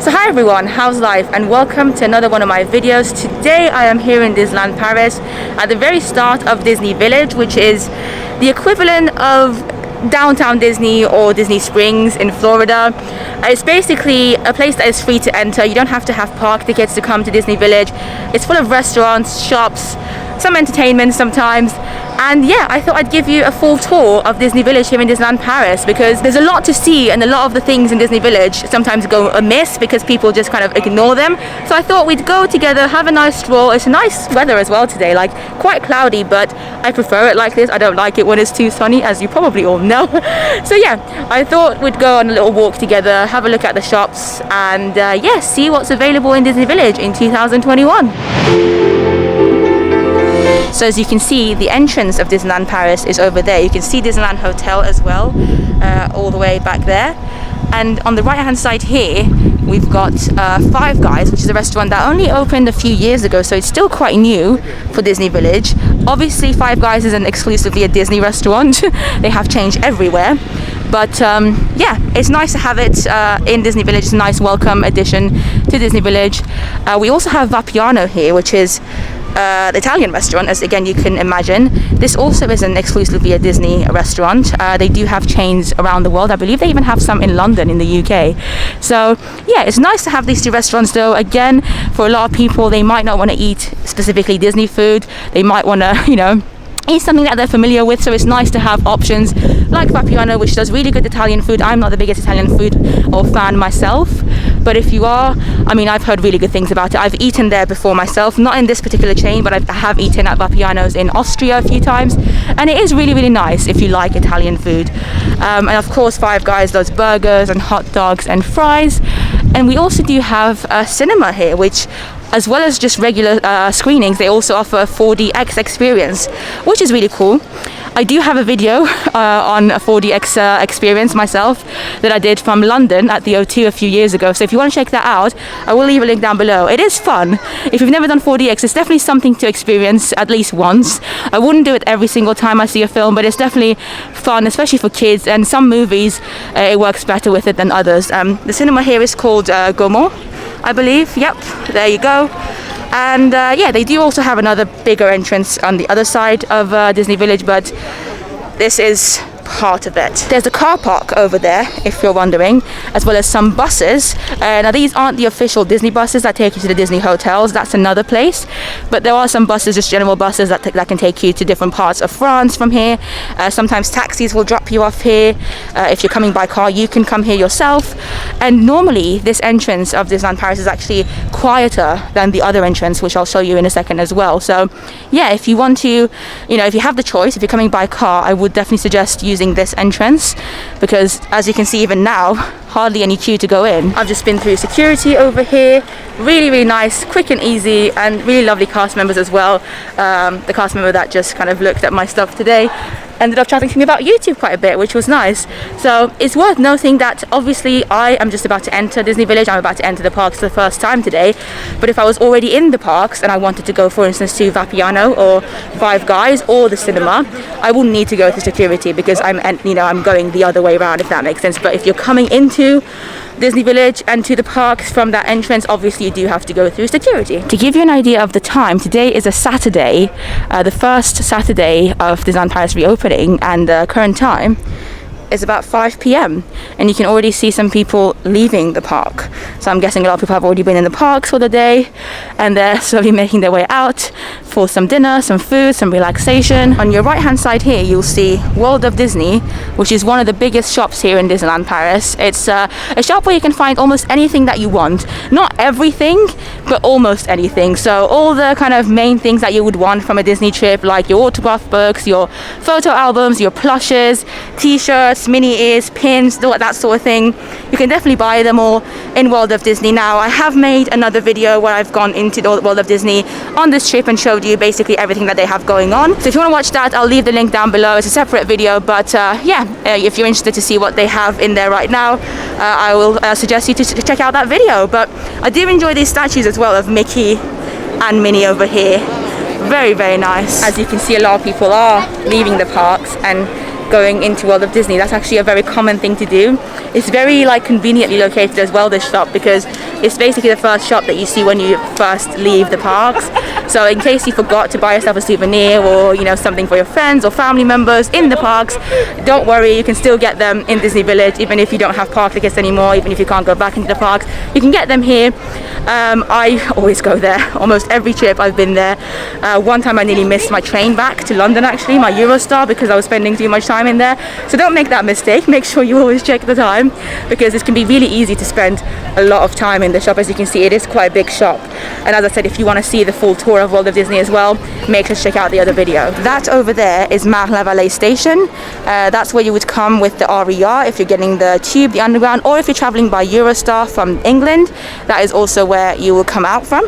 So hi everyone, how's life, and welcome to another one of my videos. Today I am here in Disneyland Paris at the very start of Disney Village, which is the equivalent of downtown Disney or Disney Springs in Florida. It's basically a place that is free to enter. You don't have to have park tickets to come to Disney Village. It's full of restaurants, shops, some entertainment sometimes, and yeah, I thought I'd give you a full tour of Disney Village here in Disneyland Paris, because there's a lot to see and a lot of the things in Disney Village sometimes go amiss because people just kind of ignore them. So I thought we'd go together, have a nice stroll. It's nice weather as well today, like quite cloudy, but I prefer it like this. I don't like it when it's too sunny, as you probably all know. So yeah, I thought we'd go on a little walk together, have a look at the shops, and yeah, see what's available in Disney Village in 2021. So as you can see, the entrance of Disneyland Paris is over there. You can see Disneyland Hotel as well, all the way back there. And on the right hand side here, we've got Five Guys, which is a restaurant that only opened a few years ago, so it's still quite new for Disney Village. Obviously, Five Guys isn't exclusively a Disney restaurant. They have changed everywhere. But yeah, it's nice to have it in Disney Village. It's a nice welcome addition to Disney Village. We also have Vapiano here, which is the Italian restaurant, as again you can imagine. This also isn't exclusively a Disney restaurant. They do have chains around the world. I believe they even have some in London in the UK. So yeah, it's nice to have these two restaurants though. Again, for a lot of people, they might not want to eat specifically Disney food. They might want to, you know, eat something that they're familiar with, so it's nice to have options like Vapiano, which does really good Italian food. I'm not the biggest Italian food or fan myself, but if you are, I mean, I've heard really good things about it. I've eaten there before myself, not in this particular chain, but I have eaten at Vapiano's in Austria a few times, and it is really, really nice if you like Italian food. And of course, Five Guys does burgers and hot dogs and fries. And we also do have a cinema here, which, as well as just regular screenings, they also offer a 4DX experience, which is really cool. I do have a video on a 4DX experience myself that I did from London at the O2 a few years ago. So if you want to check that out, I will leave a link down below. It is fun. If you've never done 4DX, it's definitely something to experience at least once. I wouldn't do it every single time I see a film, but it's definitely fun, especially for kids. And some movies, it works better with it than others. The cinema here is called Gaumont, I believe. Yep, there you go. And yeah, they do also have another bigger entrance on the other side of Disney Village, but this is part of it. There's a car park over there, if you're wondering, as well as some buses. Now these aren't the official Disney buses that take you to the Disney hotels. That's another place, but there are some buses, just general buses that can take you to different parts of France from here. Sometimes taxis will drop you off here. If you're coming by car, you can come here yourself. And normally this entrance of Disneyland Paris is actually quieter than the other entrance, which I'll show you in a second as well. So yeah, if you want to, you know, if you have the choice, if you're coming by car, I would definitely suggest using this entrance, because as you can see, even now, hardly any queue to go in. I've just been through security over here. Really, really nice, quick and easy, and really lovely cast members as well. The cast member that just kind of looked at my stuff today ended up chatting to me about YouTube quite a bit, which was nice. So it's worth noting that obviously I am just about to enter Disney Village. I'm about to enter the parks for the first time today, but if I was already in the parks and I wanted to go, for instance, to Vapiano or Five Guys or the cinema, I wouldn't need to go through security because I'm going the other way around, if that makes sense. But if you're coming into Disney Village and to the parks from that entrance, obviously you do have to go through security. To give you an idea of the time, today is a Saturday, the first Saturday of Disneyland Paris reopening, and the current time is about 5 p.m. and you can already see some people leaving the park. So I'm guessing a lot of people have already been in the parks for the day and they're slowly making their way out for some dinner, some food, some relaxation. On your right hand side here, you'll see World of Disney, which is one of the biggest shops here in Disneyland Paris. It's a shop where you can find almost anything that you want. Not everything, but almost anything. So all the kind of main things that you would want from a Disney trip, like your autograph books, your photo albums, your plushes, t-shirts, mini ears, pins, that sort of thing. You can definitely buy them all in World of Disney. Now, I have made another video where I've gone into the World of Disney on this trip and showed you basically everything that they have going on. So if you want to watch that, I'll leave the link down below. It's a separate video, but yeah, if you're interested to see what they have in there right now, I will suggest you to check out that video. But I do enjoy these statues as well of Mickey and Minnie over here. Very, very nice. As you can see, a lot of people are leaving the parks and going into World of Disney. That's actually a very common thing to do. It's very like conveniently located as well, this shop, because it's basically the first shop that you see when you first leave the parks. So in case you forgot to buy yourself a souvenir, or you know, something for your friends or family members in the parks, don't worry, you can still get them in Disney Village, even if you don't have park tickets anymore, even if you can't go back into the parks, you can get them here. I always go there, almost every trip I've been there. One time I nearly missed my train back to London, actually, my Eurostar, because I was spending too much time in there. So don't make that mistake. Make sure you always check the time, because it can be really easy to spend a lot of time in the shop. As you can see, it is quite a big shop. And as I said, if you want to see the full tour of World of Disney as well, make sure to check out the other video. That over there is Marne-la-Vallée station. That's where you would come with the RER if you're getting the tube, the underground, or if you're traveling by Eurostar from England, that is also where you will come out from.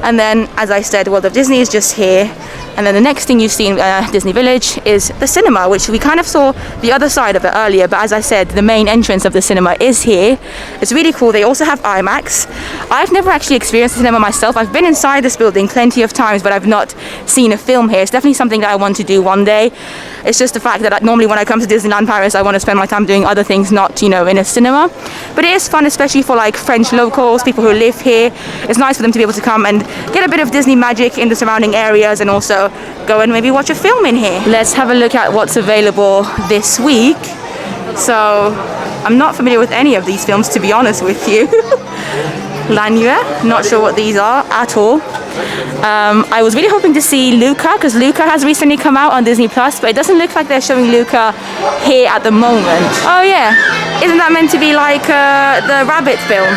And then, as I said, World of Disney is just here. And then the next thing you see in Disney Village is the cinema, which we kind of saw the other side of it earlier. But as I said, the main entrance of the cinema is here. It's really cool. They also have IMAX. I've never actually experienced the cinema myself. I've been inside this building plenty of times, but I've not seen a film here. It's definitely something that I want to do one day. It's just the fact that normally when I come to Disneyland Paris, I want to spend my time doing other things, not, you know, in a cinema. But it is fun, especially for like French locals, people who live here. It's nice for them to be able to come and get a bit of Disney magic in the surrounding areas, and also go and maybe watch a film in here. Let's have a look at what's available this week. So I'm not familiar with any of these films, to be honest with you. Lanua, not sure what these are at all. I was really hoping to see Luca, because Luca has recently come out on Disney Plus, but it doesn't look like they're showing Luca here at the moment. Oh yeah, isn't that meant to be like the Rabbit film?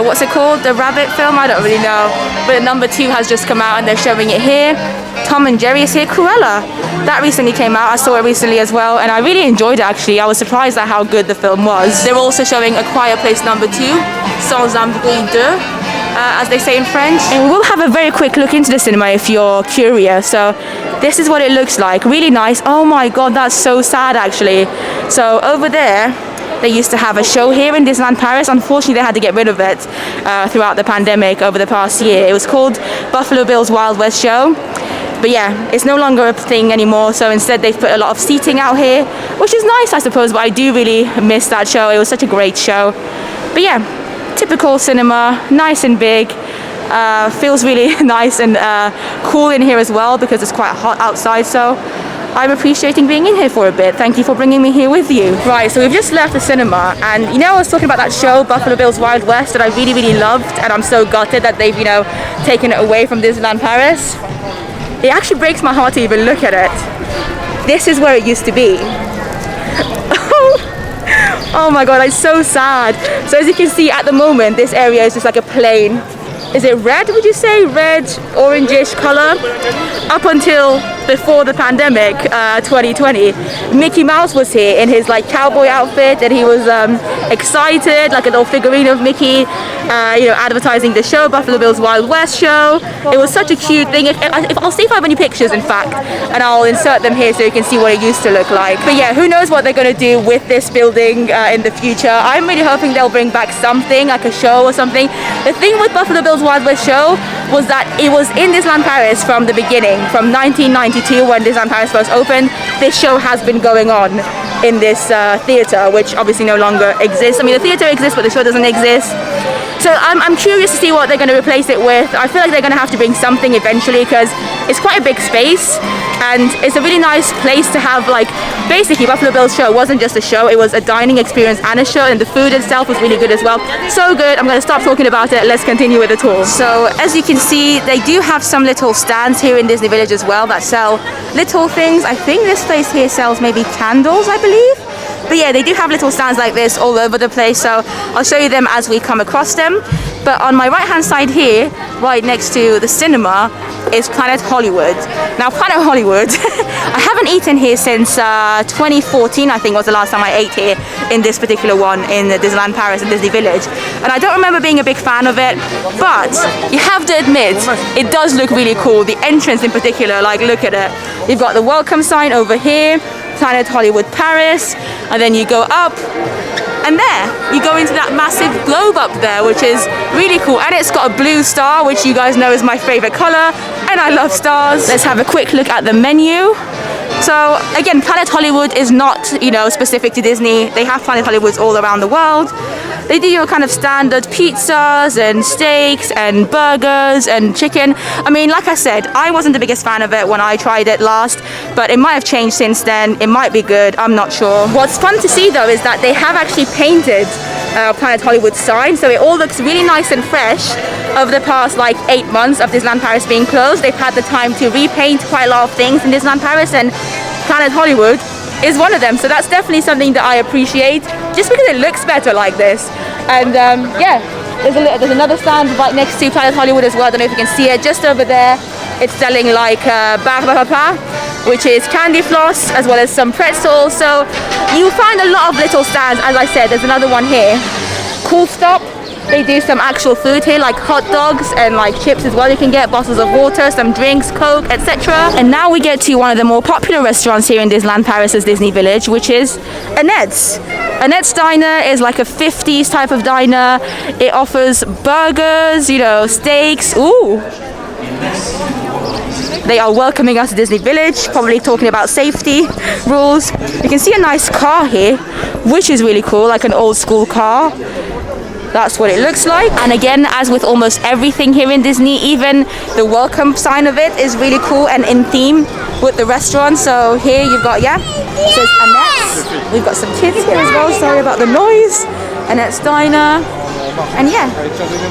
What's it called? The Rabbit film? I don't really know. But number 2 has just come out and they're showing it here. Tom and Jerry is here. Cruella. That recently came out. I saw it recently as well, and I really enjoyed it actually. I was surprised at how good the film was. They're also showing A Quiet Place number 2, Sans un bruit deux, as they say in French. And we'll have a very quick look into the cinema if you're curious. So this is what it looks like. Really nice. Oh my god, that's so sad actually. So over there, they used to have a show here in Disneyland Paris. Unfortunately, they had to get rid of it throughout the pandemic over the past year. It was called Buffalo Bill's Wild West Show. But yeah, it's no longer a thing anymore, so instead they've put a lot of seating out here, which is nice, I suppose, but I do really miss that show. It was such a great show. But yeah, typical cinema, nice and big. Feels really nice and cool in here as well, because it's quite hot outside, so I'm appreciating being in here for a bit. Thank you for bringing me here with you. Right, so we've just left the cinema, and you know, I was talking about that show, Buffalo Bill's Wild West, that I really, really loved, and I'm so gutted that they've, you know, taken it away from Disneyland Paris. It actually breaks my heart to even look at it. This is where it used to be. Oh my god, it's so sad. So as you can see, at the moment, this area is just like a plain, is it red, would you say? Red, orangish color. Up until before the pandemic, 2020, Mickey Mouse was here in his like cowboy outfit, and he was excited, like a little figurine of Mickey, you know, advertising the show, Buffalo Bill's Wild West show. It was such a cute thing. If I'll see if I have any pictures, in fact, and I'll insert them here so you can see what it used to look like. But yeah, who knows what they're going to do with this building in the future. I'm really hoping they'll bring back something, like a show or something. The thing with Buffalo Bill's Wild West show was that it was in Disneyland Paris from the beginning, from 1992 when Disneyland Paris first opened. This show has been going on in this theatre, which obviously no longer exists. I mean, the theatre exists, but the show doesn't exist. So I'm curious to see what they're going to replace it with. I feel like they're going to have to bring something eventually, because it's quite a big space and it's a really nice place to have, like, basically Buffalo Bill's show wasn't just a show, it was a dining experience and a show, and the food itself was really good as well. So good. I'm going to stop talking about it. Let's continue with the tour. So as you can see, they do have some little stands here in Disney Village as well that sell little things. I think this place here sells maybe candles, I believe. But yeah, they do have little stands like this all over the place, so I'll show you them as we come across them. But on my right hand side here, right next to the cinema, is Planet Hollywood. Now Planet Hollywood, I haven't eaten here since 2014, I think was the last time I ate here in this particular one in Disneyland Paris and Disney Village. And I don't remember being a big fan of it, but you have to admit, it does look really cool. The entrance in particular, like, look at it. You've got the welcome sign over here, Planet Hollywood Paris, and then you go up, and there you go into that massive globe up there, which is really cool. And it's got a blue star, which you guys know is my favorite color, and I love stars. Let's have a quick look at the menu. So again, Planet Hollywood is not, you know, specific to Disney. They have Planet Hollywoods all around the world. They do your kind of standard pizzas and steaks and burgers and chicken. I mean, like I said, I wasn't the biggest fan of it when I tried it last, but it might have changed since then. It might be good, I'm not sure. What's fun to see though is that they have actually painted Planet Hollywood sign, so it all looks really nice and fresh. Over the past like 8 months of Disneyland Paris being closed, they've had the time to repaint quite a lot of things in Disneyland Paris, and Planet Hollywood is one of them. So that's definitely something that I appreciate, just because it looks better like this. And yeah, there's another stand right next to Planet Hollywood as well. I don't know if you can see it, just over there. It's selling like bar papa, which is candy floss, as well as some pretzels. So you find a lot of little stands. As I said, there's another one here. Cool Stop. They do some actual food here, like hot dogs and like chips as well. You can get bottles of water, some drinks, Coke, etc. And now we get to one of the more popular restaurants here in Disneyland Paris' Disney Village, which is Annette's. Annette's Diner is like a 50s type of diner. It offers burgers, you know, steaks. Ooh. They are welcoming us to Disney Village, probably talking about safety rules. You can see a nice car here, which is really cool, like an old school car. That's what it looks like. And again, as with almost everything here in Disney, even the welcome sign of it is really cool and in theme with the restaurant. So here you've got, yeah, it says Annette's. We've got some kids here as well, sorry about the noise. Annette's Diner. And yeah,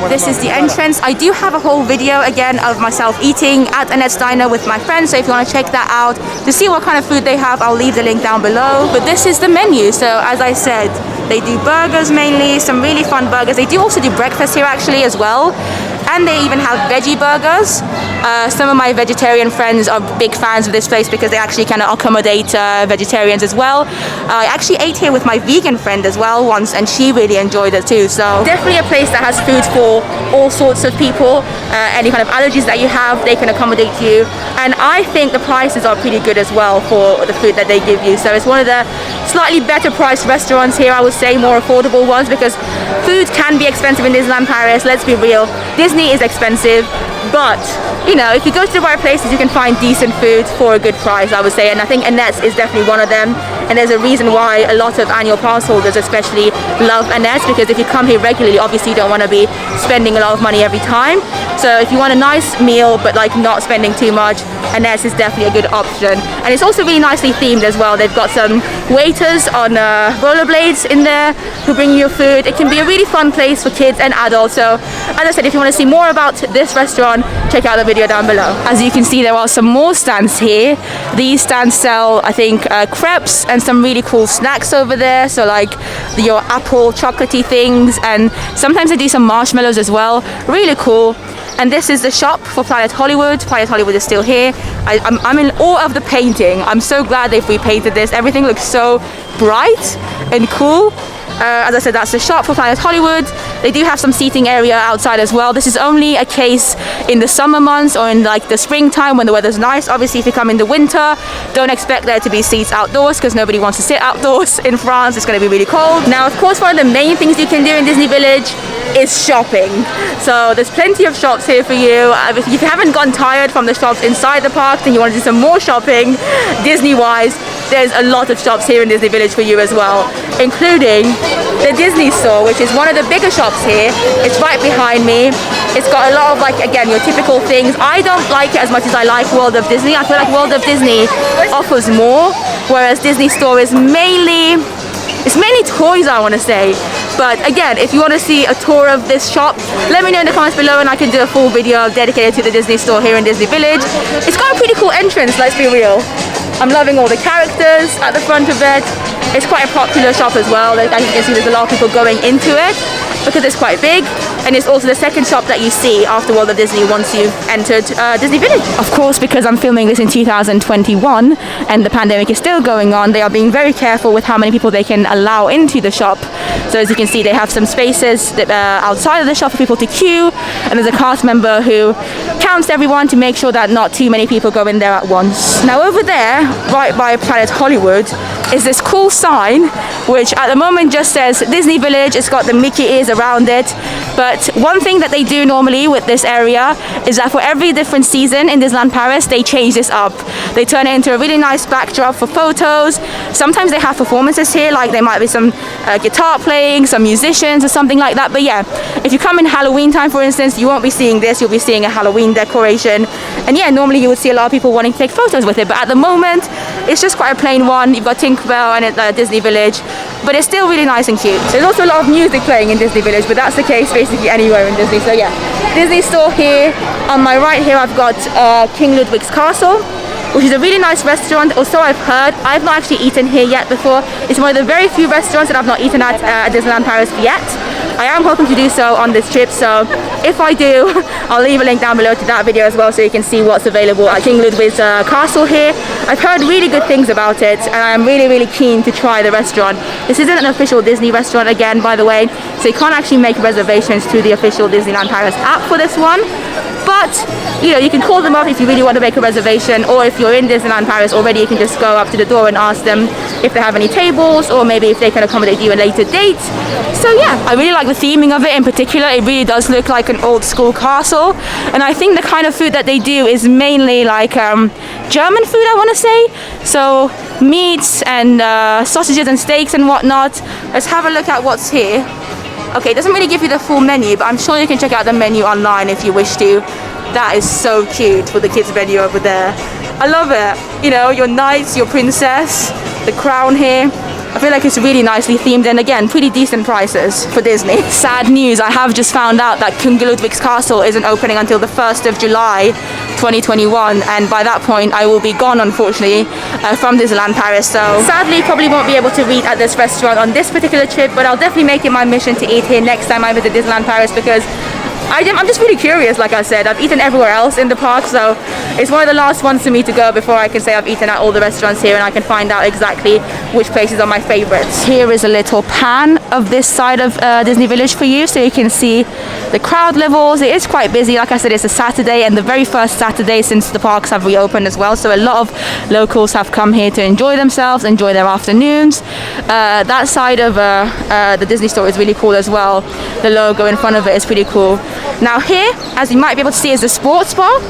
this is the entrance. I do have a whole video again of myself eating at Annette's Diner with my friends, so if you want to check that out to see what kind of food they have, I'll leave the link down below. But this is the menu. So as I said, they do burgers mainly, some really fun burgers. They do also do breakfast here actually as well. And they even have veggie burgers. Some of my vegetarian friends are big fans of this place because they actually kind of accommodate vegetarians as well. I actually ate here with my vegan friend as well once, and she really enjoyed it too. So definitely a place that has food for all sorts of people. Any kind of allergies that you have, they can accommodate you. And I think the prices are pretty good as well for the food that they give you. So it's one of the slightly better priced restaurants here, I would say, more affordable ones, because food can be expensive in Disneyland Paris. Let's be real. Disney is expensive, but you know, if you go to the right places, you can find decent food for a good price, I would say. And I think Annette's is definitely one of them. And there's a reason why a lot of annual pass holders especially love Annette's, because if you come here regularly, obviously you don't want to be spending a lot of money every time. So if you want a nice meal but like not spending too much, Annette's is definitely a good option. And it's also really nicely themed as well. They've got some waiters on rollerblades in there who bring you your food. It can be a really fun place for kids and adults. So as I said, if you want to see more about this restaurant, check out the video down below. As you can see, there are some more stands here. These stands sell, I think, crepes and some really cool snacks over there. So like your apple chocolatey things, and sometimes they do some marshmallows as well. Really cool. And this is the shop for Planet Hollywood. Planet Hollywood is still here. I'm in awe of the painting. I'm so glad they've repainted this. Everything looks so bright and cool. As I said, that's the shop for Planet Hollywood. They do have some seating area outside as well. This is only a case in the summer months or in like the springtime when the weather's nice. Obviously, if you come in the winter, don't expect there to be seats outdoors, because nobody wants to sit outdoors in France. It's going to be really cold. Now, of course, one of the main things you can do in Disney Village is shopping. So there's plenty of shops here for you. If you haven't gotten tired from the shops inside the park and you want to do some more shopping Disney-wise, there's a lot of shops here in Disney Village for you as well, including the Disney store, which is one of the bigger shops here. It's right behind me. It's got a lot of, like, again, your typical things. I don't like it as much as I like World of Disney. I feel like World of Disney offers more, whereas Disney store is mainly toys, I want to say. But again, if you want to see a tour of this shop, let me know in the comments below and I can do a full video dedicated to the Disney store here in Disney Village. It's got a pretty cool entrance, let's be real. I'm loving all the characters at the front of it. It's quite a popular shop as well. As you can see, there's a lot of people going into it because it's quite big. And it's also the second shop that you see after World of Disney once you've entered Disney Village. Of course, because I'm filming this in 2021 and the pandemic is still going on, they are being very careful with how many people they can allow into the shop. So as you can see, they have some spaces that outside of the shop for people to queue, and there's a cast member who counts everyone to make sure that not too many people go in there at once. Now over there, right by Planet Hollywood, is this cool sign which at the moment just says Disney Village. It's got the Mickey ears around it. But one thing that they do normally with this area is that for every different season in Disneyland Paris, they change this up. They turn it into a really nice backdrop for photos. Sometimes they have performances here, like there might be some guitar playing, some musicians or something like that. But yeah, if you come in Halloween time, for instance, you won't be seeing this, you'll be seeing a Halloween decoration. And yeah, normally you would see a lot of people wanting to take photos with it, but at the moment, it's just quite a plain one. You've got Tinkerbell and Disney Village, but it's still really nice and cute. There's also a lot of music playing in Disney Village, but that's the case basically anywhere in Disney. So yeah, Disney store here. On my right here, I've got King Ludwig's Castle, which is a really nice restaurant. Also, I've heard, I've not actually eaten here yet before. It's one of the very few restaurants that I've not eaten at Disneyland Paris yet. I am hoping to do so on this trip, so if I do, I'll leave a link down below to that video as well so you can see what's available at King Ludwig's Castle here. I've heard really good things about it, and I'm really keen to try the restaurant. This isn't an official Disney restaurant again, by the way, so you can't actually make reservations through the official Disneyland Paris app for this one. But, you know, you can call them up if you really want to make a reservation, or if you're in Disneyland Paris already, you can just go up to the door and ask them if they have any tables, or maybe if they can accommodate you a later date. So yeah, I really like the theming of it in particular. It really does look like an old school castle, and I think the kind of food that they do is mainly like German food, I want to say. So meats and sausages and steaks and whatnot. Let's have a look at what's here. Okay, it doesn't really give you the full menu, but I'm sure you can check out the menu online if you wish to. That is so cute with the kids menu over there. I love it. You know, your knights, your princess, the crown here. I feel like it's really nicely themed, and again, pretty decent prices for Disney. Sad news, I have just found out that King Ludwig's Castle isn't opening until the 1st of July 2021, and by that point I will be gone, unfortunately, from Disneyland Paris. So sadly, probably won't be able to eat at this restaurant on this particular trip, but I'll definitely make it my mission to eat here next time I visit Disneyland Paris, because I'm just really curious. Like I said, I've eaten everywhere else in the park, so it's one of the last ones for me to go before I can say I've eaten at all the restaurants here and I can find out exactly which places are my favorites. Here is a little pan of this side of Disney Village for you, so you can see the crowd levels. It is quite busy. Like I said, it's a Saturday, and the very first Saturday since the parks have reopened as well, so a lot of locals have come here to enjoy themselves, enjoy their afternoons. That side of the Disney store is really cool as well. The logo in front of it is pretty cool. Now here, as you might be able to see, is the sports bar,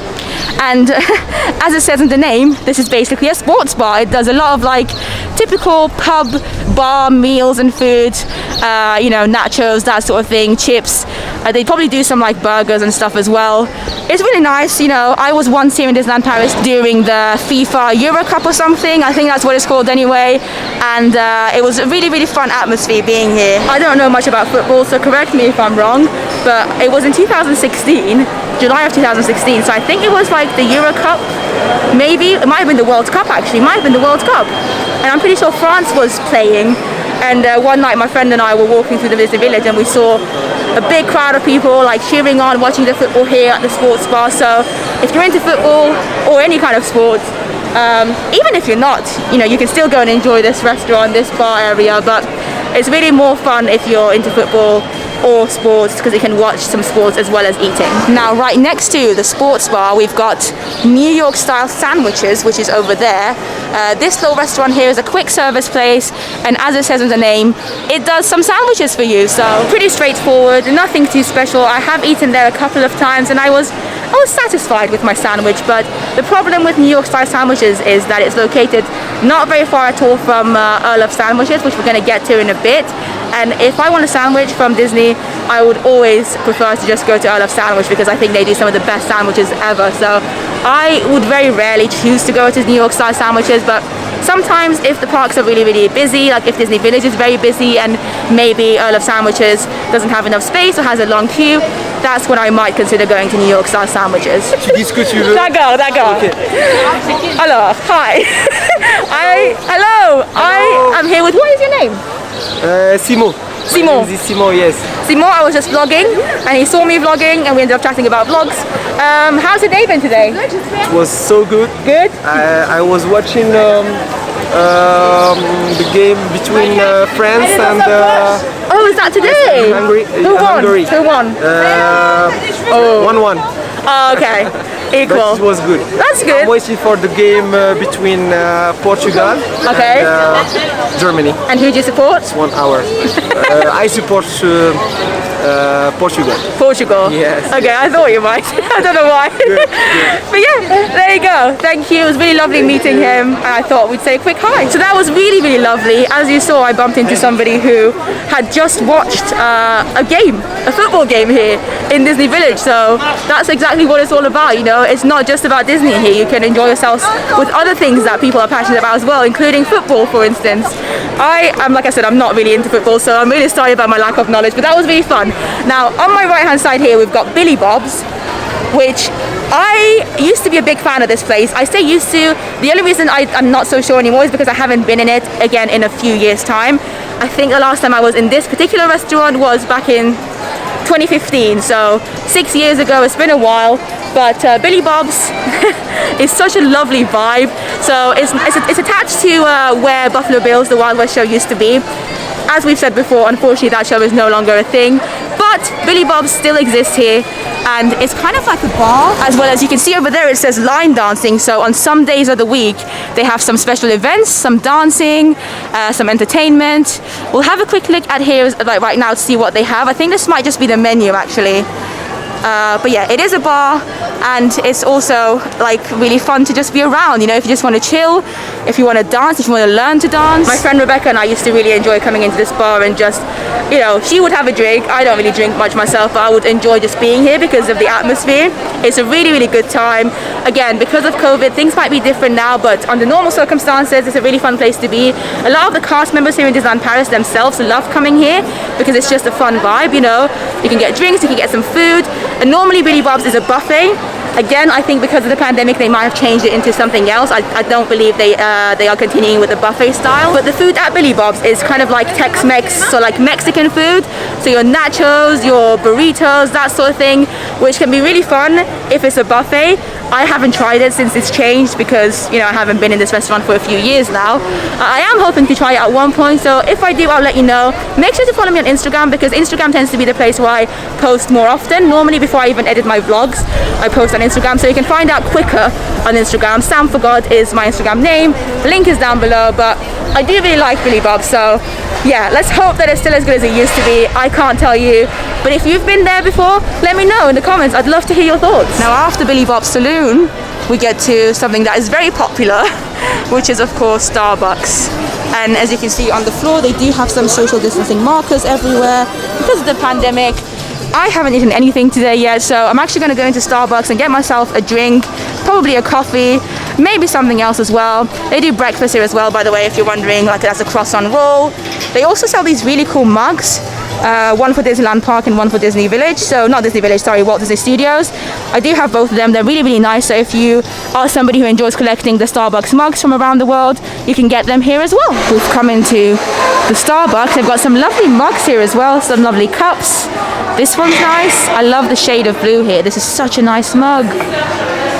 and as it says in the name, this is basically a sports bar. It does a lot of like typical pub bar meals and food, you know, nachos, that sort of thing, chips. They probably do some like burgers and stuff as well. It's really nice. You know, I was once here in Disneyland Paris during the FIFA Euro Cup or something. I think that's what it's called anyway. And it was a really fun atmosphere being here. I don't know much about football, so correct me if I'm wrong, but it was in 2016, July of 2016. So I think it was like the Euro Cup, maybe. It might have been the World Cup actually. It might have been the World Cup. And I'm pretty sure France was playing. And one night my friend and I were walking through the Disney Village, and we saw a big crowd of people like cheering on, watching the football here at the sports bar. So if you're into football or any kind of sport, even if you're not, you know, you can still go and enjoy this restaurant, this bar area, but it's really more fun if you're into football or sports, because you can watch some sports as well as eating. Now right next to the sports bar, we've got New York style sandwiches, which is over there. This little restaurant here is a quick service place, and as it says in the name, it does some sandwiches for you. So pretty straightforward, nothing too special. I have eaten there a couple of times and I was satisfied with my sandwich, but the problem with New York style sandwiches is that it's located not very far at all from Earl Sandwiches, which we're going to get to in a bit. And if I want a sandwich from Disney, I would always prefer to just go to Earl Sandwich, because I think they do some of the best sandwiches ever. So I would very rarely choose to go to New York style sandwiches, but sometimes if the parks are really busy, like if Disney Village is very busy and maybe Earl Sandwiches doesn't have enough space or has a long queue, that's when I might consider going to New York style sandwiches. Tu dis ce que tu veux. D'accord. Okay. Alors, hi. Hello. I am here with, what is your name? Simon. Simon. This is Simon, yes. Simon, I was just vlogging, and he saw me vlogging, and we ended up chatting about vlogs. How's your day been today? It was so good. Good? I was watching the game between France and oh, is that today? Hungary. Who won? Hungary. Who won? 1-1. Oh, okay. Equal. But it was good. That's good. I'm waiting for the game between Portugal and Germany. And who do you support? It's 1 hour. I support Portugal. Portugal? Yes. Okay, I thought you might. I don't know why. Good. But yeah, there you go. Thank you. It was really lovely meeting him, and I thought we'd say a quick hi. So that was really, really lovely. As you saw, I bumped into somebody who had just watched a football game here in Disney Village. So that's exactly what it's all about, you know. It's not just about Disney here. You can enjoy yourselves with other things that people are passionate about as well, including football, for instance. Like I said, I'm not really into football, so I'm really sorry about my lack of knowledge, but that was really fun. Now, on my right hand side here, we've got Billy Bob's, which I used to be a big fan of this place. I say used to. The only reason I'm not so sure anymore is because I haven't been in it again in a few years' time. I think the last time I was in this particular restaurant was back in 2015, so 6 years ago. It's been a while, but Billy Bob's is such a lovely vibe. So it's attached to where Buffalo Bills, the Wild West show, used to be. As we've said before, unfortunately that show is no longer a thing, but Billy Bob's still exists here, and it's kind of like a bar, as well as you can see over there it says line dancing. So on some days of the week they have some special events, some dancing, some entertainment. We'll have a quick look at here like right now to see what they have. I think this might just be the menu actually. But yeah, it is a bar, and it's also like really fun to just be around, you know, if you just want to chill, if you want to dance, if you want to learn to dance. My friend Rebecca and I used to really enjoy coming into this bar and just, you know, she would have a drink. I don't really drink much myself, but I would enjoy just being here because of the atmosphere. It's a really, really good time. Again, because of COVID, things might be different now, but under normal circumstances, it's a really fun place to be. A lot of the cast members here in Disneyland Paris themselves love coming here because it's just a fun vibe, you know. You can get drinks, you can get some food. And normally Billy Bob's is a buffet. Again, I think because of the pandemic they might have changed it into something else. I don't believe they are continuing with the buffet style. But the food at Billy Bob's is kind of like Tex-Mex, so like Mexican food. So your nachos, your burritos, that sort of thing, which can be really fun if it's a buffet. I haven't tried it since it's changed because, you know, I haven't been in this restaurant for a few years now. I am hoping to try it at one point, so if I do, I'll let you know. Make sure to follow me on Instagram because Instagram tends to be the place where I post more often. Normally before I even edit my vlogs, I post on Instagram, so you can find out quicker on Instagram. Sam for God is my Instagram name. The link is down below, but I do really like Billy Bob, so yeah, let's hope that it's still as good as it used to be. I can't tell you, but if you've been there before, let me know in the comments. I'd love to hear your thoughts. Now after Billy Bob's Saloon, we get to something that is very popular, which is of course Starbucks. And as you can see on the floor, they do have some social distancing markers everywhere because of the pandemic. I haven't eaten anything today yet, so I'm actually going to go into Starbucks and get myself a drink, probably a coffee, maybe something else as well. They do breakfast here as well, by the way, if you're wondering, like that's a croissant roll. They also sell these really cool mugs, one for Disneyland Park and one for Disney Village. So not Disney Village, sorry, Walt Disney Studios. I do have both of them. They're really, really nice. So if you are somebody who enjoys collecting the Starbucks mugs from around the world, you can get them here as well. We've come into the Starbucks. They've got some lovely mugs here as well, some lovely cups. This one's nice. I love the shade of blue here. This is such a nice mug.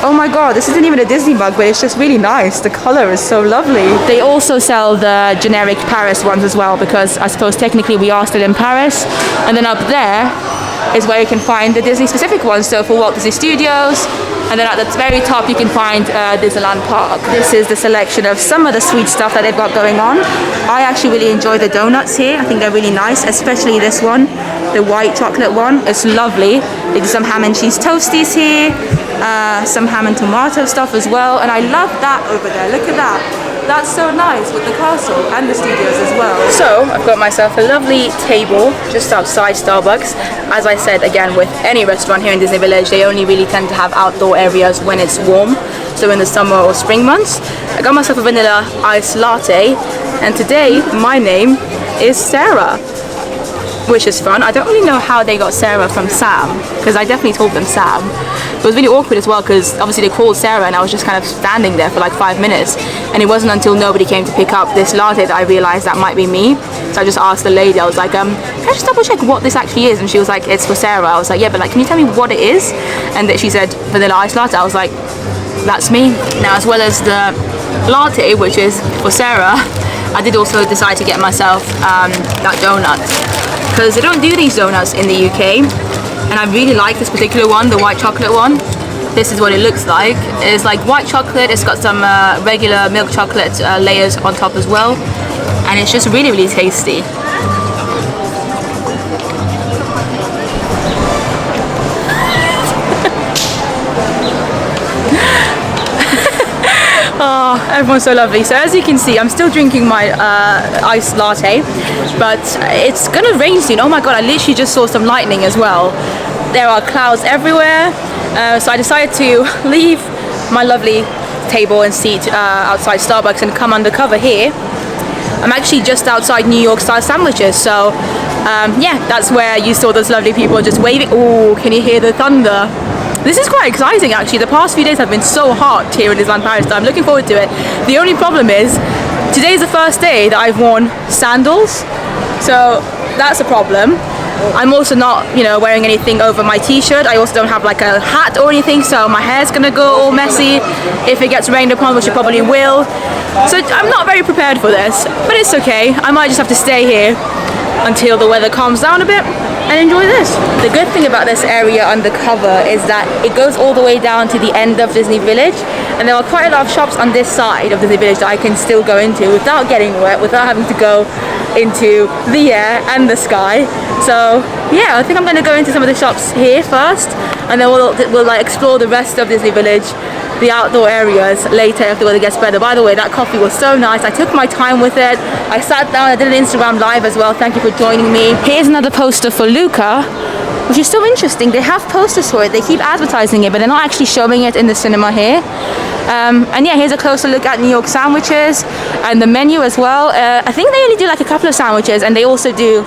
Oh my god, this isn't even a Disney mug, but it's just really nice. The color is so lovely. They also sell the generic Paris ones as well, because I suppose technically we are still in Paris. And then up there is where you can find the Disney specific ones. So for Walt Disney Studios, and then at the very top you can find Disneyland Park. This is the selection of some of the sweet stuff that they've got going on. I actually really enjoy the donuts here. I think they're really nice, especially this one, the white chocolate one. It's lovely. They do some ham and cheese toasties here, some ham and tomato stuff as well, and I love that over there. Look at that. That's so nice with the castle and the studios as well. So I've got myself a lovely table just outside Starbucks. As I said, again, with any restaurant here in Disney Village, they only really tend to have outdoor areas when it's warm, so in the summer or spring months. I got myself a vanilla iced latte, and today my name is Sarah, which is fun. I don't really know how they got Sarah from Sam, because I definitely told them Sam. It was really awkward as well, because obviously they called Sarah and I was just kind of standing there for like 5 minutes, and it wasn't until nobody came to pick up this latte that I realized that might be me. So I just asked the lady, I was like, can I just double check what this actually is? And she was like, it's for Sarah. I was like, yeah, but like, can you tell me what it is? And she said vanilla iced latte. I was like, that's me. Now, as well as the latte, which is for Sarah, I did also decide to get myself that donut, because they don't do these donuts in the UK, and I really like this particular one, the white chocolate one. This is what it looks like. It's like white chocolate, it's got some regular milk chocolate layers on top as well, and it's just really, really tasty. Everyone's so lovely. So as you can see, I'm still drinking my iced latte, but it's gonna rain soon. Oh my god, I literally just saw some lightning as well. There are clouds everywhere. So I decided to leave my lovely table and seat outside Starbucks and come undercover here. I'm actually just outside New York style sandwiches, so yeah, that's where you saw those lovely people just waving. Oh, can you hear the thunder? This is quite exciting actually. The past few days have been so hot here in Disneyland Paris, so I'm looking forward to it. The only problem is, today is the first day that I've worn sandals, so that's a problem. I'm also not, you know, wearing anything over my t-shirt. I also don't have like a hat or anything, so my hair's gonna go all messy if it gets rained upon, which it probably will. So I'm not very prepared for this, but it's okay. I might just have to stay here until the weather calms down a bit and enjoy this. The good thing about this area undercover is that it goes all the way down to the end of Disney Village, and there are quite a lot of shops on this side of Disney Village that I can still go into without getting wet, without having to go into the air and the sky. So yeah, I think I'm going to go into some of the shops here first, and then we'll like explore the rest of Disney Village, the outdoor areas, later if the weather gets better. By the way, that coffee was so nice. I took my time with it. I sat down, I did an Instagram live as well. Thank you for joining me. Here's another poster for Luca, which is so interesting. They have posters for it. They keep advertising it, but they're not actually showing it in the cinema here. And yeah, here's a closer look at New York sandwiches and the menu as well. I think they only do like a couple of sandwiches, and they also do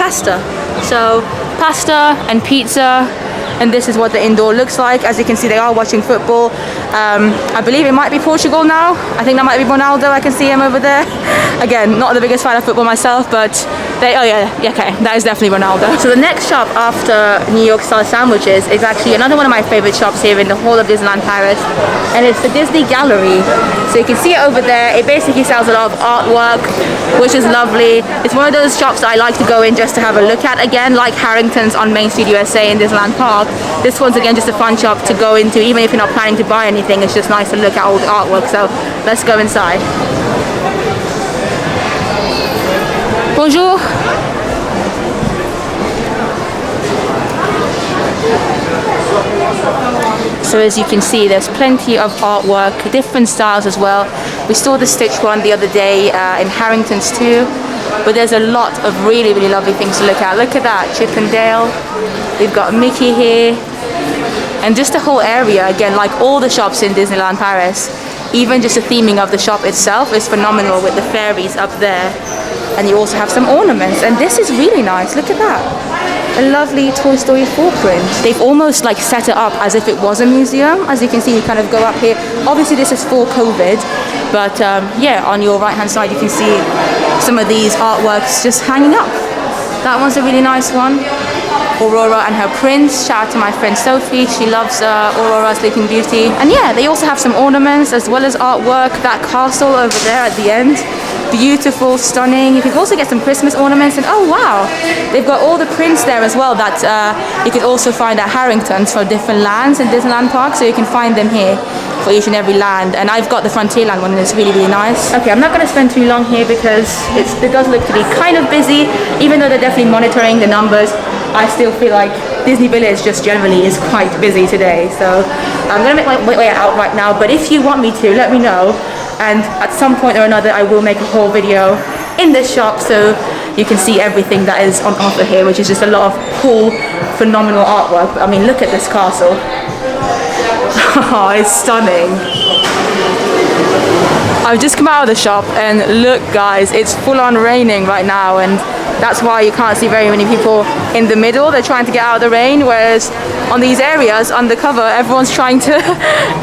pasta. So pasta and pizza. And this is what the indoor looks like. As you can see, they are watching football. I believe it might be Portugal now. I think that might be Ronaldo. I can see him over there. Again, not the biggest fan of football myself, but oh yeah, okay, that is definitely Ronaldo. So the next shop after New York style sandwiches is actually another one of my favorite shops here in the whole of Disneyland Paris, and it's the Disney Gallery. So you can see it over there. It basically sells a lot of artwork, which is lovely. It's one of those shops that I like to go in just to have a look at again, like Harrington's on Main Street USA in Disneyland Park. This one's again just a fun shop to go into, even if you're not planning to buy anything. It's just nice to look at all the artwork. So let's go inside. Bonjour. So as you can see, there's plenty of artwork, different styles as well. We saw the Stitch one the other day in Harrington's too, but there's a lot of really, really lovely things to look at. Look at that, Chip and Dale. We've got Mickey here, and just the whole area, again, like all the shops in Disneyland Paris, even just the theming of the shop itself is phenomenal with the fairies up there. And you also have some ornaments, and this is really nice. Look at that, a lovely Toy Story 4 print. They've almost like set it up as if it was a museum. As you can see, you kind of go up here. Obviously this is for COVID, but yeah, on your right hand side you can see some of these artworks just hanging up. That one's a really nice one. Aurora and her prince. Shout out to my friend Sophie, she loves Aurora Sleeping Beauty. And yeah, they also have some ornaments as well as artwork. That castle over there at the end, beautiful, stunning. You can also get some Christmas ornaments, and oh wow, they've got all the prints there as well that you can also find at Harrington's for different lands in Disneyland Park, so you can find them here for each and every land. And I've got the Frontierland one, and it's really, really nice. Okay, I'm not going to spend too long here because it does look to be kind of busy. Even though they're definitely monitoring the numbers, I still feel like Disney Village just generally is quite busy today. So I'm going to make my way out right now, but if you want me to, let me know. And at some point or another, I will make a whole video in this shop so you can see everything that is on offer here, which is just a lot of cool, phenomenal artwork. I mean, look at this castle. Oh, it's stunning. I've just come out of the shop, and look guys, it's full on raining right now, and that's why you can't see very many people in the middle. They're trying to get out of the rain, whereas on these areas undercover, everyone's trying to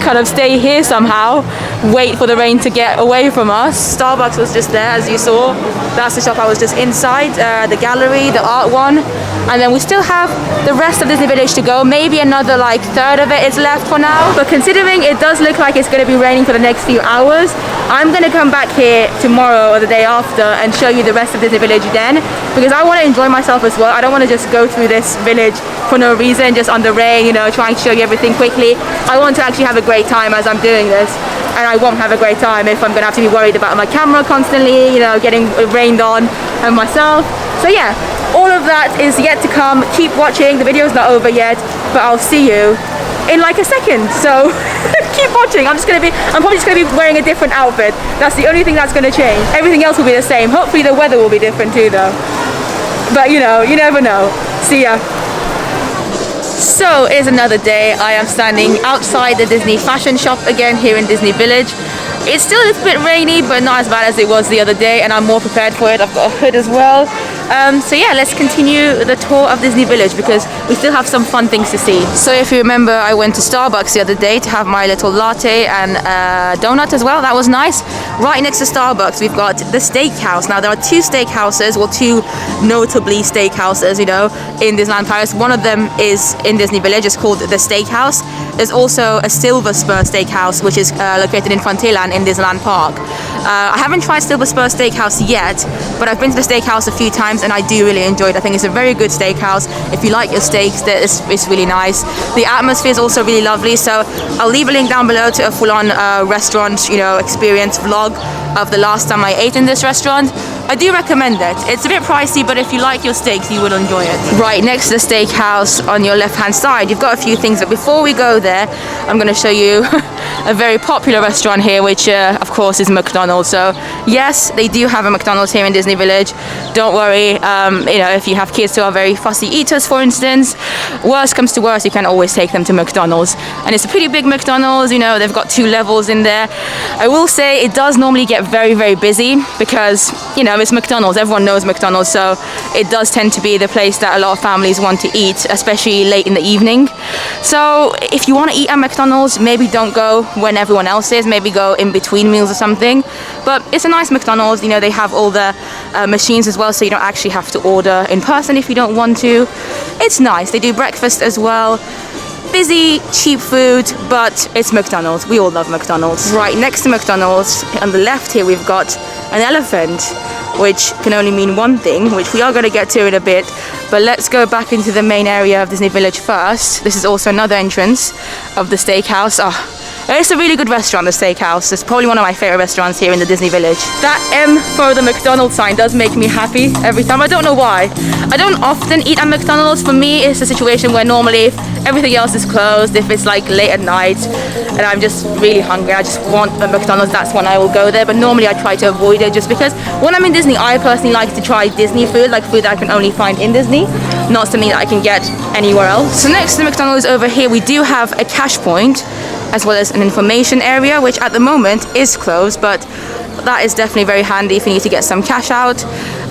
kind of stay here somehow, wait for the rain to get away from us. Starbucks was just there, as you saw. That's the shop I was just inside, the gallery, the art one. And then we still have the rest of Disney Village to go. Maybe another like third of it is left for now. But considering it does look like it's going to be raining for the next few hours, I'm going to come back here tomorrow or the day after and show you the rest of Disney Village then, because I want to enjoy myself as well. I don't want to just go through this village for no reason, just on the rain, you know, trying to show you everything quickly. I want to actually have a great time as I'm doing this, and I won't have a great time if I'm going to have to be worried about my camera constantly, you know, getting rained on and myself. So yeah, all of that is yet to come. Keep watching, the video's not over yet, but I'll see you in like a second, so keep watching. I'm probably just gonna be wearing a different outfit. That's the only thing that's gonna change. Everything else will be the same. Hopefully the weather will be different too though. But you know, you never know. See ya. So it is another day. I am standing outside the Disney fashion shop again here in Disney Village. It's still a little bit rainy, but not as bad as it was the other day, and I'm more prepared for it. I've got a hood as well. So yeah, let's continue the tour of Disney Village because we still have some fun things to see. So if you remember, I went to Starbucks the other day to have my little latte and donut as well. That was nice. Right next to Starbucks, we've got the Steakhouse. Now there are two steakhouses, well, two notably steakhouses, you know, in Disneyland Paris. One of them is in Disney Village. It's called the Steakhouse. There's also a Silver Spur Steakhouse, which is located in Frontierland in Disneyland Park. I haven't tried Silver Spur Steakhouse yet, but I've been to the Steakhouse a few times and I do really enjoy it. I think it's a very good steakhouse. If you like your steaks, it's really nice. The atmosphere is also really lovely, so I'll leave a link down below to a full-on restaurant, you know, experience vlog of the last time I ate in this restaurant. I do recommend it. It's a bit pricey, but if you like your steaks, you will enjoy it. Right next to the steakhouse on your left-hand side, you've got a few things, but before we go there, I'm going to show you a very popular restaurant here, which of course is McDonald's. So yes, they do have a McDonald's here in Disney Village. Don't worry, you know, if you have kids who are very fussy eaters, for instance, worst comes to worst, you can always take them to McDonald's. And it's a pretty big McDonald's, you know, they've got 2 levels in there. I will say it does normally get very, very busy because, you know, it's McDonald's, everyone knows McDonald's, so it does tend to be the place that a lot of families want to eat, especially late in the evening. So if you want to eat at McDonald's, maybe don't go when everyone else is, maybe go in between meals or something. But it's a nice McDonald's, you know, they have all the machines as well, so you don't actually have to order in person if you don't want to. It's nice. They do breakfast as well. Busy, cheap food, but it's McDonald's. We all love McDonald's. Right next to McDonald's, on the left here, we've got an elephant, which can only mean one thing, which we are going to get to in a bit. But let's go back into the main area of Disney Village first. This is also another entrance of the steakhouse. Oh, it's a really good restaurant, the Steakhouse. It's probably one of my favorite restaurants here in the Disney Village. That M for the McDonald's sign does make me happy every time. I don't know why. I don't often eat at McDonald's. For me, it's a situation where normally if everything else is closed, if it's like late at night and I'm just really hungry, I just want a McDonald's, that's when I will go there. But normally I try to avoid it just because when I'm in Disney, I personally like to try Disney food, like food that I can only find in Disney, not something that I can get anywhere else. So next to the McDonald's over here, we do have a cash point, as well as an information area, which at the moment is closed, but that is definitely very handy if you need to get some cash out.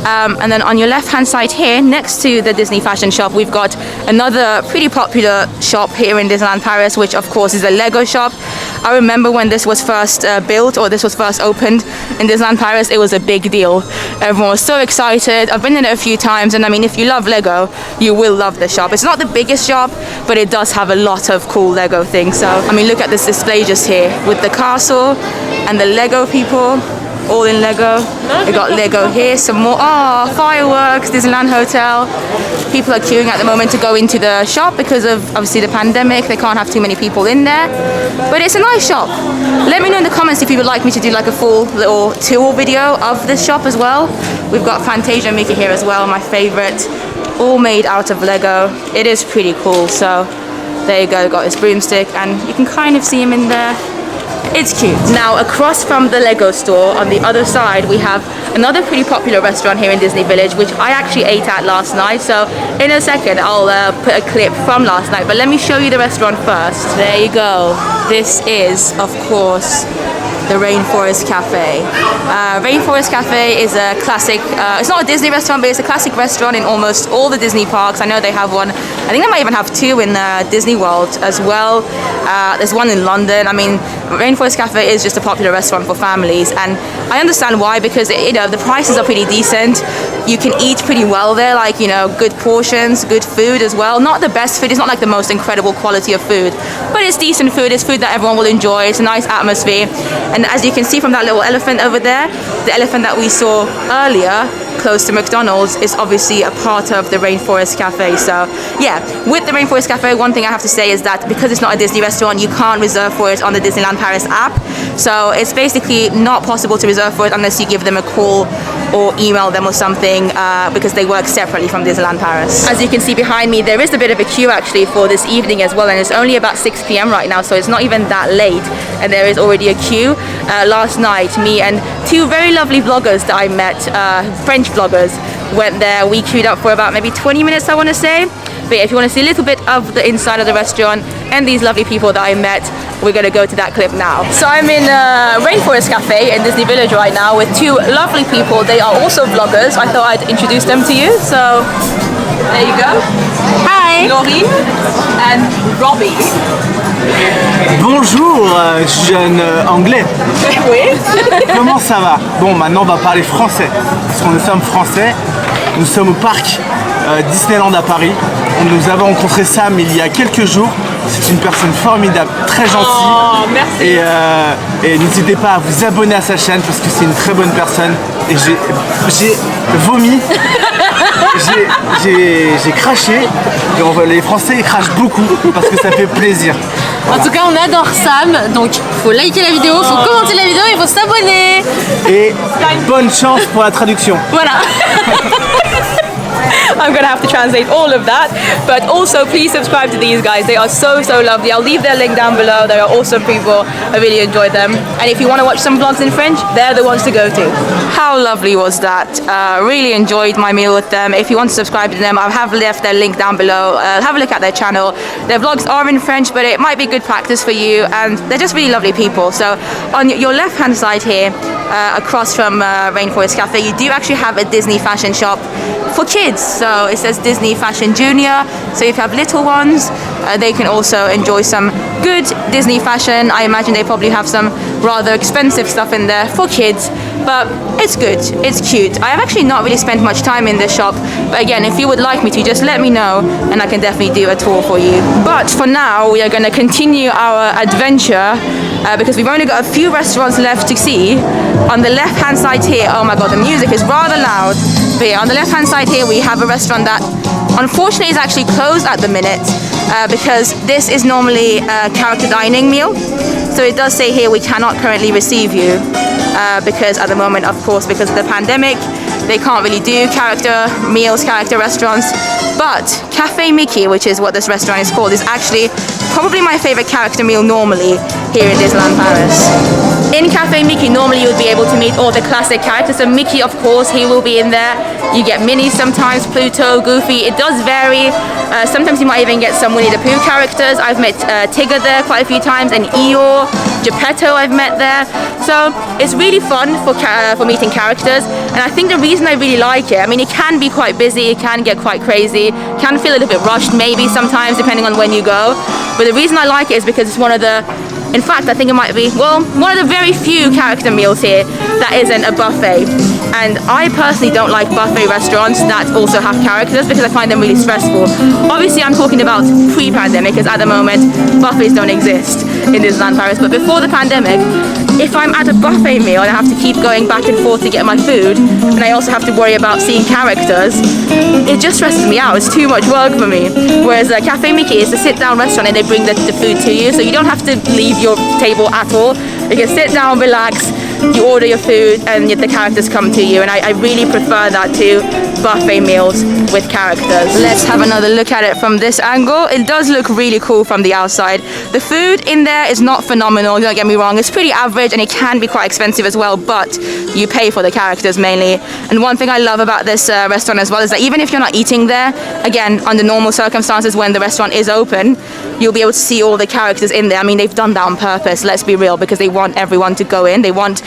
And then on your left hand side here, next to the Disney fashion shop, we've got another pretty popular shop here in Disneyland Paris, which of course is a Lego shop. I remember when this was first built, or this was first opened in Disneyland Paris, it was a big deal. Everyone was so excited. I've been in it a few times, and I mean, if you love Lego, you will love the shop. It's not the biggest shop, but it does have a lot of cool Lego things. So, I mean, look at this display just here with the castle and the Lego people. All in Lego. We got Lego here, some more. Oh, fireworks, Disneyland Hotel. People are queuing at the moment to go into the shop because of obviously the pandemic. They can't have too many people in there. But it's a nice shop. Let me know in the comments if you would like me to do like a full little tour video of this shop as well. We've got Fantasia Mickey here as well, my favorite. All made out of Lego. It is pretty cool. So there you go, got his broomstick, and you can kind of see him in there. It's cute. Now across from the Lego store on the other side, we have another pretty popular restaurant here in Disney Village, which I actually ate at last night. So in a second I'll put a clip from last night, but let me show you the restaurant first. There you go. This is of course the Rainforest Cafe. Rainforest Cafe is a classic, it's not a Disney restaurant, but it's a classic restaurant in almost all the Disney parks. I know they have one, I think they might even have 2 in Disney World as well. There's one in London. I mean, Rainforest Cafe is just a popular restaurant for families, and I understand why, because you know, the prices are pretty decent. You can eat pretty well there, like, you know, good portions, good food as well. Not the best food, it's not like the most incredible quality of food, but it's decent food. It's food that everyone will enjoy. It's a nice atmosphere. And as you can see from that little elephant over there, the elephant that we saw earlier, close to McDonald's is obviously a part of the Rainforest Cafe. So yeah, with the Rainforest Cafe, one thing I have to say is that because it's not a Disney restaurant, you can't reserve for it on the Disneyland Paris app. So it's basically not possible to reserve for it unless you give them a call or email them or something, because they work separately from Disneyland Paris. As you can see behind me, there is a bit of a queue actually for this evening as well, and it's only about 6 p.m. right now, so it's not even that late, and there is already a queue. Last night, me and two very lovely vloggers that I met, French vloggers, went there. We queued up for about maybe 20 minutes, I want to say. But yeah, if you want to see a little bit of the inside of the restaurant and these lovely people that I met, we're going to go to that clip now. So I'm in Rainforest Cafe in Disney Village right now with two lovely people. They are also vloggers. I thought I'd introduce them to you. So there you go. Hi. Laurine and Robbie. Bonjour, jeune anglais. Oui. Comment ça va? Bon, maintenant on va parler français, parce que nous sommes français. Nous sommes au parc Disneyland à Paris. Nous avons rencontré Sam il y a quelques jours. C'est une personne formidable, très gentille. Oh, merci. Et n'hésitez pas à vous abonner à sa chaîne parce que c'est une très bonne personne. Et j'ai vomi, j'ai craché. Et les Français ils crachent beaucoup parce que ça fait plaisir. En tout cas, on adore Sam, donc faut liker la vidéo, faut commenter la vidéo, il faut s'abonner. Et bonne chance pour la traduction. Voilà. I'm gonna have to translate all of that, but also please subscribe to these guys. They are so lovely. I'll leave their link down below. They are awesome people. I really enjoyed them, and if you want to watch some vlogs in French, they're the ones to go to. How lovely was that? Really enjoyed my meal with them. If you want to subscribe to them, I have left their link down below. Have a look at their channel. Their vlogs are in French, but it might be good practice for you, and they're just really lovely people. So on your left hand side here, across from Rainforest Cafe, you do actually have a Disney fashion shop for kids. So it says Disney Fashion Junior. So if you have little ones, they can also enjoy some good Disney fashion. I imagine they probably have some rather expensive stuff in there for kids, but it's good, it's cute. I have actually not really spent much time in this shop, but again, if you would like me to, just let me know and I can definitely do a tour for you. But for now, we are going to continue our adventure because we've only got a few restaurants left to see. On the left hand side here, oh my god, the music is rather loud. But yeah, on the left hand side here we have a restaurant that unfortunately is actually closed at the minute because this is normally a character dining meal. So it does say here we cannot currently receive you because at the moment, of course, because of the pandemic, they can't really do character meals, character restaurants. But Cafe Mickey, which is what this restaurant is called, is actually probably my favorite character meal normally here in Disneyland Paris. In Cafe Mickey, normally you would be able to meet all the classic characters. So Mickey, of course, he will be in there. You get Minnie sometimes, Pluto, Goofy. It does vary. Sometimes you might even get some Winnie the Pooh characters. I've met Tigger there quite a few times, and Eeyore, Geppetto I've met there. So it's really fun for meeting characters. And I think the reason I really like it, I mean, it can be quite busy, it can get quite crazy, can feel a little bit rushed maybe sometimes depending on when you go. But the reason I like it is because it's one of the, in fact, I think it might be, well, one of the very few character meals here that isn't a buffet. And I personally don't like buffet restaurants that also have characters because I find them really stressful. Obviously, I'm talking about pre-pandemic, because at the moment, buffets don't exist in Disneyland Paris. But before the pandemic, if I'm at a buffet meal and I have to keep going back and forth to get my food, and I also have to worry about seeing characters, it just stresses me out. It's too much work for me. Whereas Cafe Mickey is a sit-down restaurant and they bring the food to you, so you don't have to leave your table at all. You can sit down, relax, you order your food, and the characters come to you. And I really prefer that to buffet meals with characters. Let's have another look at it from this angle. It does look really cool from the outside. The food in there is not phenomenal, don't get me wrong. It's pretty average and it can be quite expensive as well, but you pay for the characters mainly. And one thing I love about this restaurant as well is that even if you're not eating there, again, under normal circumstances when the restaurant is open, you'll be able to see all the characters in there. I mean, they've done that on purpose, let's be real, because they want everyone to go in. They want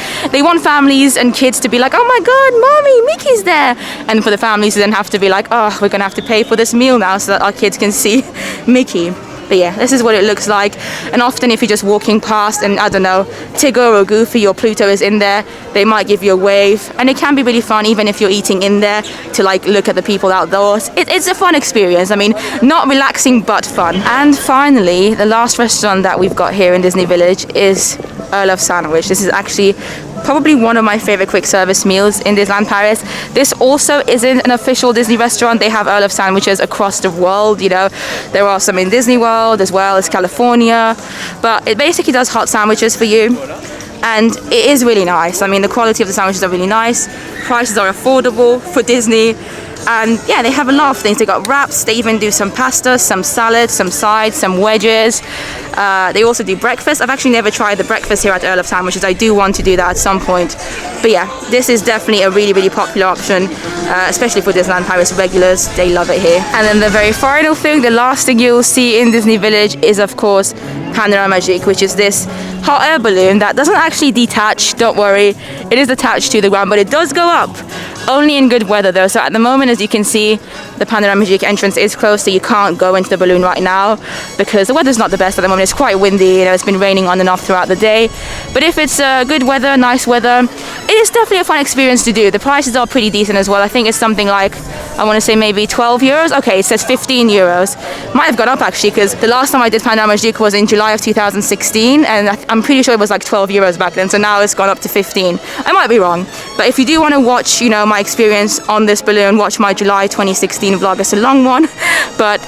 families and kids to be like, oh my god, mommy, Mickey's there. And for the families to then have to be like, oh, we're gonna have to pay for this meal now so that our kids can see Mickey. But yeah, this is what it looks like. And often if you're just walking past and I don't know, Tigger or Goofy or Pluto is in there, they might give you a wave. And it can be really fun even if you're eating in there to like look at the people outdoors. It's a fun experience. I mean, not relaxing but fun. And finally, the last restaurant that we've got here in Disney Village is Earl sandwich. This is actually probably one of my favorite quick service meals in Disneyland Paris. This also isn't an official Disney restaurant. They have Earl of sandwiches across the world, you know. There are some in Disney World as well as California, but it basically does hot sandwiches for you. And it is really nice. I mean, the quality of the sandwiches are really nice. Prices are affordable for Disney. And yeah, they have a lot of things. They got wraps, they even do some pasta, some salad, some sides, some wedges. They also do breakfast. I've actually never tried the breakfast here at Earl of Sandwiches. I do want to do that at some point. But yeah, this is definitely a really, really popular option, especially for Disneyland Paris regulars. They love it here. And then the very final thing, the last thing you'll see in Disney Village is, of course, PanoraMagique, which is this hot air balloon that doesn't actually detach, don't worry. It is attached to the ground, but it does go up. Only in good weather though. So at the moment, as you can see, the PanoraMagique entrance is closed, so you can't go into the balloon right now because the weather's not the best at the moment. It's quite windy, you know, it's been raining on and off throughout the day. But if it's good weather, nice weather, it is definitely a fun experience to do. The prices are pretty decent as well. I think it's something like, I want to say maybe 12 euros. Okay, it says 15 euros. Might have gone up actually, because the last time I did PanoraMagique was in July of 2016, and I'm pretty sure it was like 12 euros back then, so now it's gone up to 15. I might be wrong, but if you do want to watch, you know, my experience on this balloon, watch my July 2016 vlog. It's a long one, but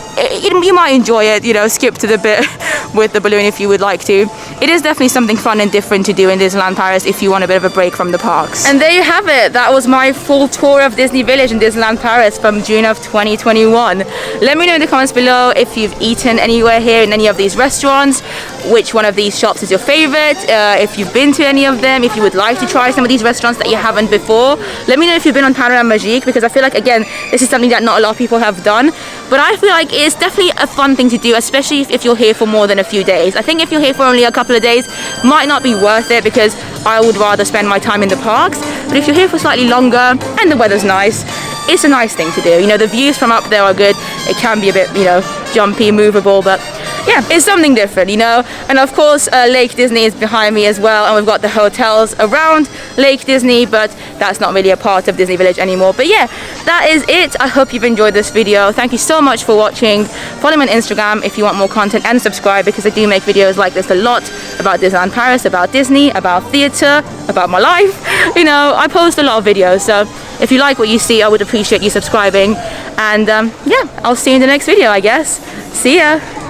you might enjoy it, you know, skip to the bit with the balloon if you would like to. It is definitely something fun and different to do in Disneyland Paris if you want a bit of a break from the parks. And there you have it. That was my full tour of Disney Village in Disneyland Paris from June of 2021. Let me know in the comments below if you've eaten anywhere here in any of these restaurants, which one of these shops is your favorite, if you've been to any of them, if you would like to try some of these restaurants that you haven't before. Let me know if you've been on PanoraMagique, because I feel like, again, this is something that not a lot of people have done, but I feel like it's definitely a fun thing to do, especially if you're here for more than a few days. I think if you're here for only a couple of days, might not be worth it, because I would rather spend my time in the parks. But if you're here for slightly longer and the weather's nice, it's a nice thing to do. You know, the views from up there are good. It can be a bit, you know, jumpy, movable, but yeah, it's something different, you know. And of course, Lake Disney is behind me as well, and we've got the hotels around Lake Disney, but that's not really a part of Disney Village anymore. But yeah, that is it. I hope you've enjoyed this video. Thank you so much for watching. Follow me on Instagram if you want more content, and subscribe, because I do make videos like this a lot about Disneyland Paris, about Disney, about theatre, about my life. You know, I post a lot of videos, so if you like what you see, I would appreciate you subscribing. And yeah, I'll see you in the next video, I guess. See ya.